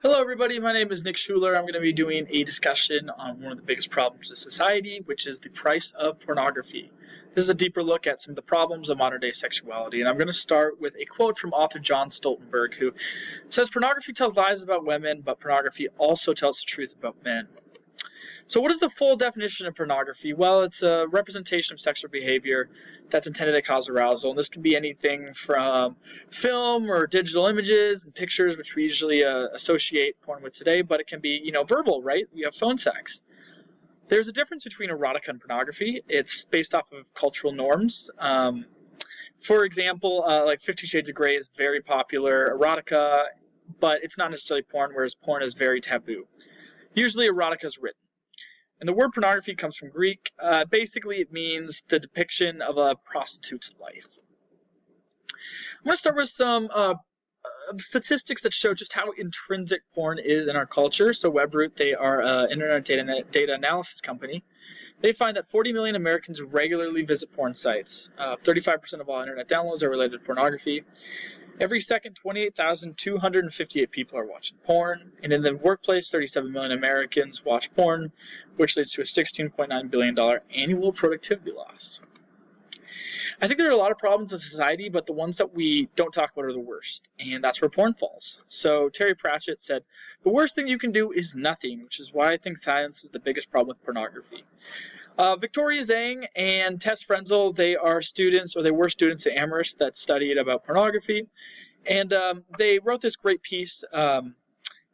Hello everybody, my name is Nick Schuler. I'm going to be doing a discussion on one of the biggest problems of society, which is the price of pornography. This is a deeper look at some of the problems of modern day sexuality, and I'm going to start with a quote from author John Stoltenberg, who says, "Pornography tells lies about women, but pornography also tells the truth about men." So what is the full definition of pornography? Well, it's a representation of sexual behavior that's intended to cause arousal. And this can be anything from film or digital images and pictures, which we usually associate porn with today, but it can be, verbal, right? You have phone sex. There's a difference between erotica and pornography. It's based off of cultural norms. For example, like 50 Shades of Grey is very popular erotica, but it's not necessarily porn, whereas porn is very taboo. Usually erotica is written. And the word pornography comes from Greek. Basically, it means the depiction of a prostitute's life. I'm going to start with some statistics that show just how intrinsic porn is in our culture. So Webroot, they are an internet data analysis company. They find that 40 million Americans regularly visit porn sites. 35% of all internet downloads are related to pornography. Every second, 28,258 people are watching porn. And in the workplace, 37 million Americans watch porn, which leads to a $16.9 billion annual productivity loss. I think there are a lot of problems in society, but the ones that we don't talk about are the worst. And that's where porn falls. So Terry Pratchett said, "The worst thing you can do is nothing," which is why I think silence is the biggest problem with pornography. Victoria Zhang and Tess Frenzel, they were students at Amherst that studied about pornography. And they wrote this great piece in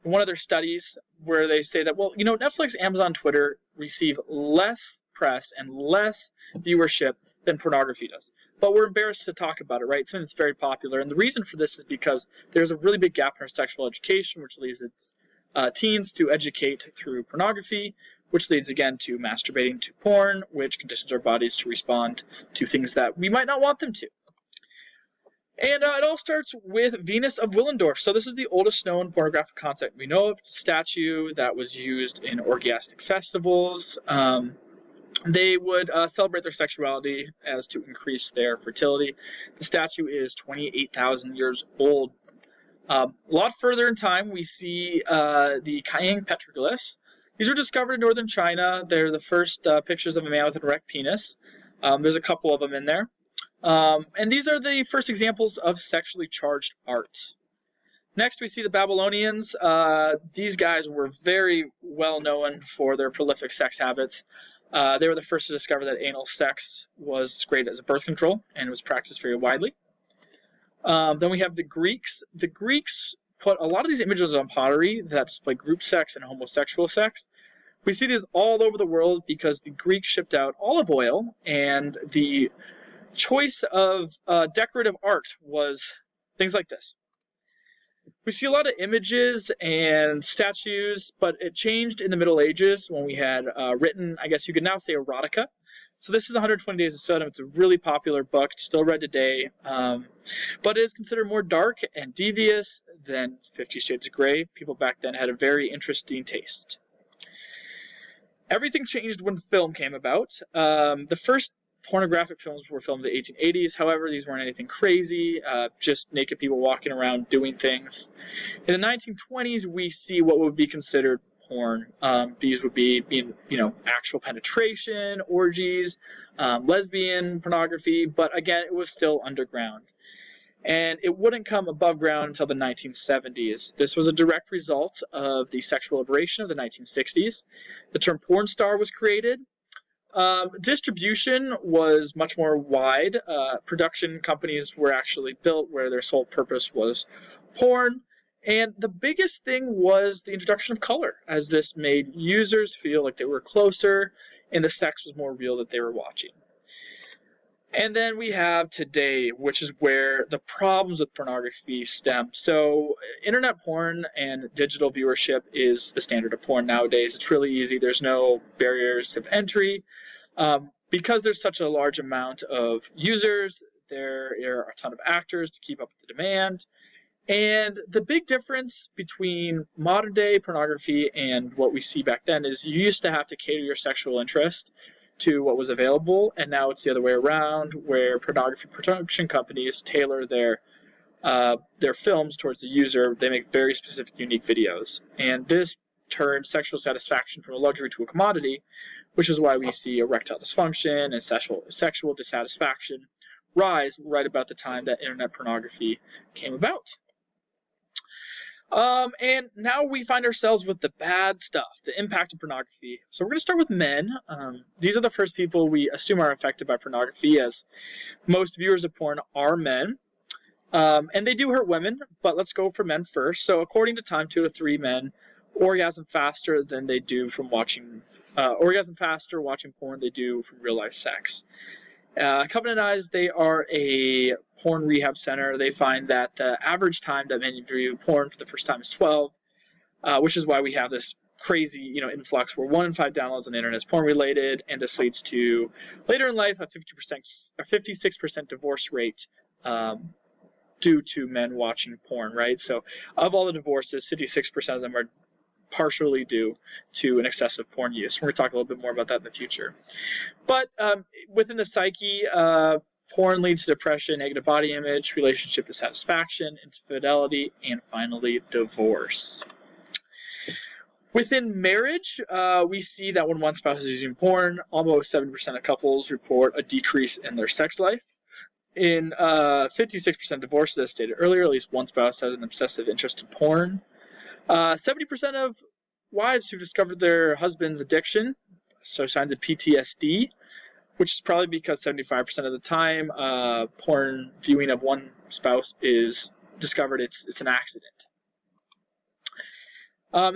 one of their studies where they say that, Netflix, Amazon, Twitter receive less press and less viewership than pornography does. But we're embarrassed to talk about it, right? Something that's very popular. And the reason for this is because there's a really big gap in our sexual education, which leads teens to educate through pornography, which leads again to masturbating to porn, which conditions our bodies to respond to things that we might not want them to. And it all starts with Venus of Willendorf. So this is the oldest known pornographic concept we know of. It's a statue that was used in orgiastic festivals. They would celebrate their sexuality as to increase their fertility. The statue is 28,000 years old. A lot further in time, we see the Kayang petroglyphs. These were discovered in northern China. They're the first pictures of a man with an erect penis. There's a couple of them in there. And these are the first examples of sexually charged art. Next, we see the Babylonians. These guys were very well known for their prolific sex habits. They were the first to discover that anal sex was great as a birth control and was practiced very widely. Then we have the Greeks. The Greeks put a lot of these images on pottery that display group sex and homosexual sex. We see these all over the world because the Greeks shipped out olive oil, and the choice of decorative art was things like this. We see a lot of images and statues, but it changed in the Middle Ages when we had written, I guess you could now say, erotica. So this is 120 Days of Sodom. It's a really popular book, still read today, but it is considered more dark and devious than 50 Shades of Grey. People back then had a very interesting taste. Everything changed when film came about. The first pornographic films were filmed in the 1880s. However, these weren't anything crazy, just naked people walking around doing things. In the 1920s, we see what would be considered porn. These would be, actual penetration, orgies, lesbian pornography, but again, it was still underground. And it wouldn't come above ground until the 1970s. This was a direct result of the sexual liberation of the 1960s. The term porn star was created. Distribution was much more wide. Production companies were actually built where their sole purpose was porn. And the biggest thing was the introduction of color, as this made users feel like they were closer and the sex was more real that they were watching. And then we have today, which is where the problems with pornography stem. So internet porn and digital viewership is the standard of porn nowadays. It's really easy. There's no barriers of entry. Because there's such a large amount of users, there are a ton of actors to keep up with the demand. And the big difference between modern day pornography and what we see back then is you used to have to cater your sexual interest to what was available, and now it's the other way around, where pornography production companies tailor their their films towards the user, they make very specific, unique videos. And this turns sexual satisfaction from a luxury to a commodity, which is why we see erectile dysfunction and sexual dissatisfaction rise right about the time that internet pornography came about. And now we find ourselves with the bad stuff, the impact of pornography. So we're going to start with men. These are the first people we assume are affected by pornography, as most viewers of porn are men. And they do hurt women, but let's go for men first. So according to Time, 2 to 3 men orgasm faster than they do from watching porn they do from real life sex. Covenant Eyes, they are a porn rehab center. They find that the average time that men view porn for the first time is 12, which is why we have this crazy, influx where 1 in 5 downloads on the internet is porn related, and this leads to later in life a 56% divorce rate due to men watching porn, right? So of all the divorces, 56% of them are partially due to an excessive porn use. We're going to talk a little bit more about that in the future. But within the psyche, porn leads to depression, negative body image, relationship dissatisfaction, infidelity, and finally divorce. Within marriage, we see that when one spouse is using porn, almost 70% of couples report a decrease in their sex life. In 56% of divorces, as stated earlier, at least one spouse has an obsessive interest in porn. 70% of wives who've discovered their husband's addiction show signs of PTSD, which is probably because 75% of the time porn viewing of one spouse is discovered it's an accident.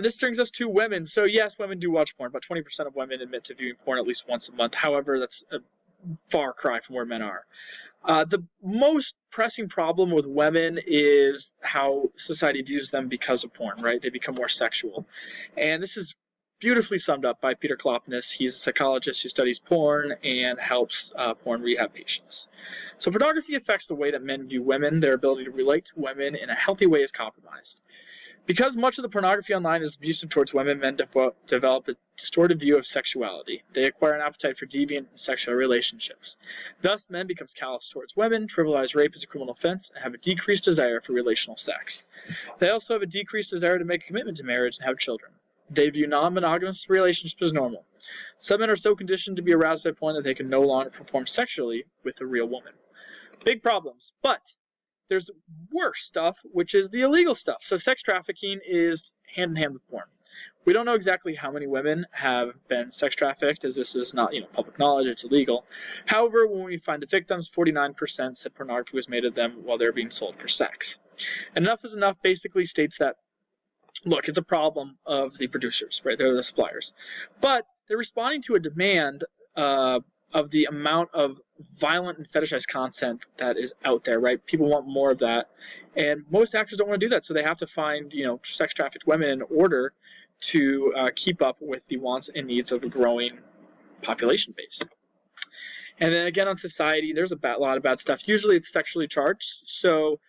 This brings us to women. So yes, women do watch porn. About 20% of women admit to viewing porn at least once a month. However, that's a far cry from where men are. The most pressing problem with women is how society views them because of porn, right? They become more sexual. And this is beautifully summed up by Peter Kloppness. He's a psychologist who studies porn and helps porn rehab patients. So pornography affects the way that men view women. Their ability to relate to women in a healthy way is compromised. Because much of the pornography online is abusive towards women, men develop a distorted view of sexuality. They acquire an appetite for deviant sexual relationships. Thus, men become callous towards women, trivialize rape as a criminal offense, and have a decreased desire for relational sex. They also have a decreased desire to make a commitment to marriage and have children. They view non-monogamous relationships as normal. Some men are so conditioned to be aroused by porn that they can no longer perform sexually with a real woman. Big problems, but there's worse stuff, which is the illegal stuff. So sex trafficking is hand in hand with porn. We don't know exactly how many women have been sex trafficked, as this is not public knowledge, it's illegal. However, when we find the victims, 49% said pornography was made of them while they're being sold for sex. And Enough is Enough basically states that, look, it's a problem of the producers, right? They're the suppliers. But they're responding to a demand of the amount of violent and fetishized content that is out there, right? People want more of that. And most actors don't want to do that, so they have to find, sex trafficked women in order to keep up with the wants and needs of a growing population base. And then again on society, there's a lot of bad stuff. Usually it's sexually charged, so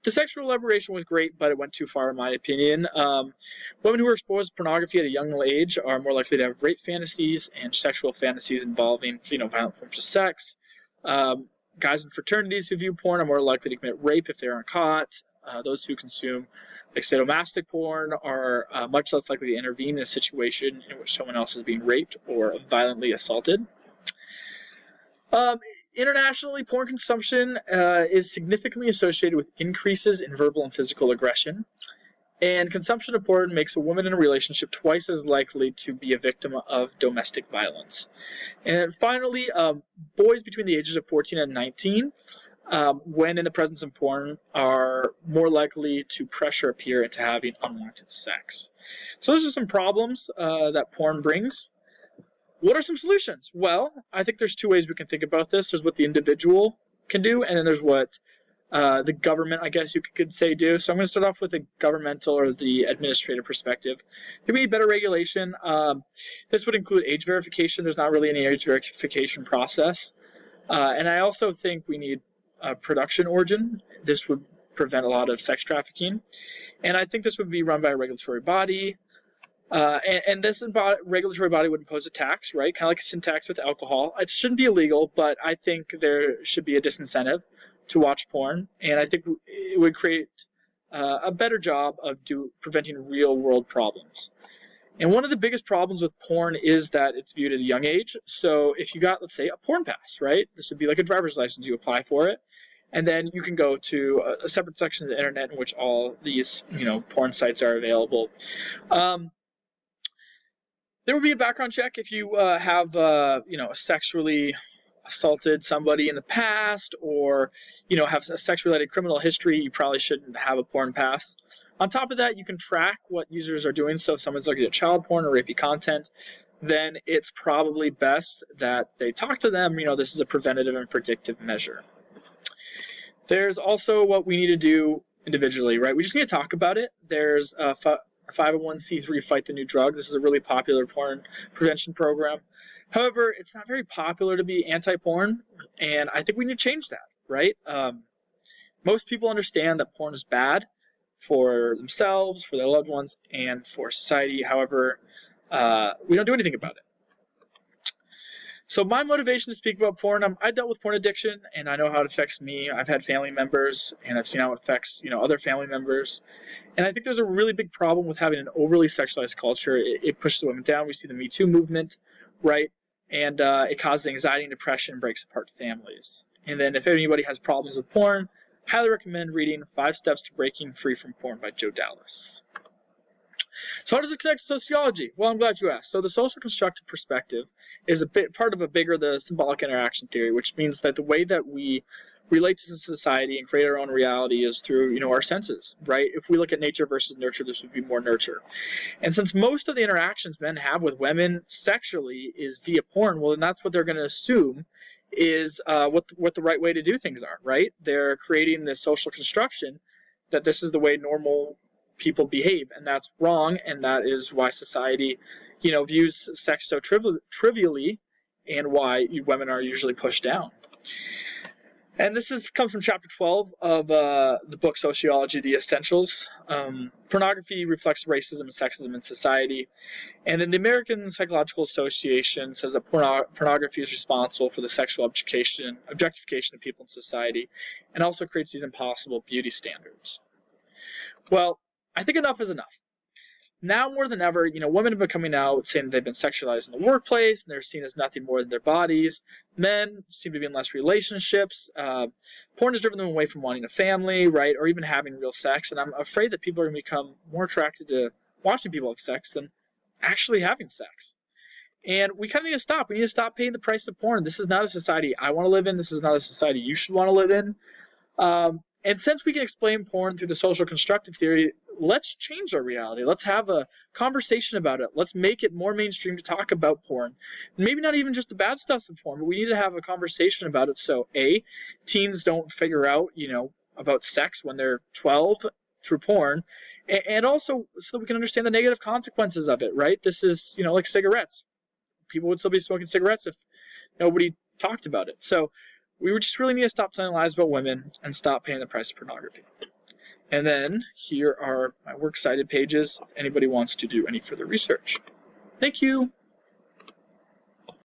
the sexual liberation was great, but it went too far in my opinion. Women who are exposed to pornography at a young age are more likely to have rape fantasies and sexual fantasies involving, violent forms of sex. Guys in fraternities who view porn are more likely to commit rape if they aren't caught. Those who consume sadomasochistic porn are much less likely to intervene in a situation in which someone else is being raped or violently assaulted. Internationally, porn consumption is significantly associated with increases in verbal and physical aggression. And consumption of porn makes a woman in a relationship twice as likely to be a victim of domestic violence. And finally, boys between the ages of 14 and 19, when in the presence of porn, are more likely to pressure a peer into having unwanted sex. So those are some problems that porn brings. What are some solutions? Well, I think there's two ways we can think about this. There's what the individual can do, and then there's what the government, I guess you could say, do. So I'm going to start off with the governmental or the administrative perspective. I think we need better regulation. This would include age verification. There's not really any age verification process. And I also think we need production origin. This would prevent a lot of sex trafficking. And I think this would be run by a regulatory body. And this regulatory body would impose a tax, right? Kind of like a sin tax with alcohol. It shouldn't be illegal, but I think there should be a disincentive to watch porn, and I think it would create a better job of preventing real world problems. And one of the biggest problems with porn is that it's viewed at a young age. So if you got, let's say, a porn pass, right? This would be like a driver's license. You apply for it, and then you can go to a separate section of the internet in which all these, porn sites are available. There will be a background check if you have, sexually assaulted somebody in the past, or have a sex-related criminal history. You probably shouldn't have a porn pass. On top of that, you can track what users are doing. So if someone's looking at child porn or rapey content, then it's probably best that they talk to them. This is a preventative and predictive measure. There's also what we need to do individually, right? We just need to talk about it. There's a 501c3 Fight the New Drug. This is a really popular porn prevention program. However, it's not very popular to be anti-porn, and I think we need to change that, right? Most people understand that porn is bad for themselves, for their loved ones, and for society. However, we don't do anything about it. So my motivation to speak about porn, I dealt with porn addiction, and I know how it affects me. I've had family members, and I've seen how it affects other family members. And I think there's a really big problem with having an overly sexualized culture. It pushes women down. We see the Me Too movement, right? And it causes anxiety and depression, breaks apart families. And then if anybody has problems with porn, highly recommend reading 5 Steps to Breaking Free from Porn by Joe Dallas. So how does this connect to sociology? Well, I'm glad you asked. So the social constructive perspective is a bit part of the symbolic interaction theory, which means that the way that we relate to society and create our own reality is through, our senses, right? If we look at nature versus nurture, this would be more nurture. And since most of the interactions men have with women sexually is via porn, well, then that's what they're going to assume is what the right way to do things are, right? They're creating this social construction that this is the way normal people behave, and that's wrong, and that is why society, views sex so trivially, and why women are usually pushed down. And this comes from chapter 12 of the book Sociology, The Essentials. Pornography reflects racism and sexism in society. And then the American Psychological Association says that pornography is responsible for the sexual objectification of people in society, and also creates these impossible beauty standards. Well, I think enough is enough. Now more than ever, women have been coming out saying they've been sexualized in the workplace, and they're seen as nothing more than their bodies. Men seem to be in less relationships. Porn has driven them away from wanting a family, right, or even having real sex. And I'm afraid that people are going to become more attracted to watching people have sex than actually having sex. And we kind of need to stop. We need to stop paying the price of porn. This is not a society I want to live in. This is not a society you should want to live in. And since we can explain porn through the social constructive theory, let's change our reality. Let's have a conversation about it. Let's make it more mainstream to talk about porn. Maybe not even just the bad stuff of porn, but we need to have a conversation about it so, A, teens don't figure out, about sex when they're 12 through porn, and also so that we can understand the negative consequences of it, right? This is, like cigarettes. People would still be smoking cigarettes if nobody talked about it. So we just really need to stop telling lies about women and stop paying the price of pornography. And then here are my works cited pages if anybody wants to do any further research. Thank you.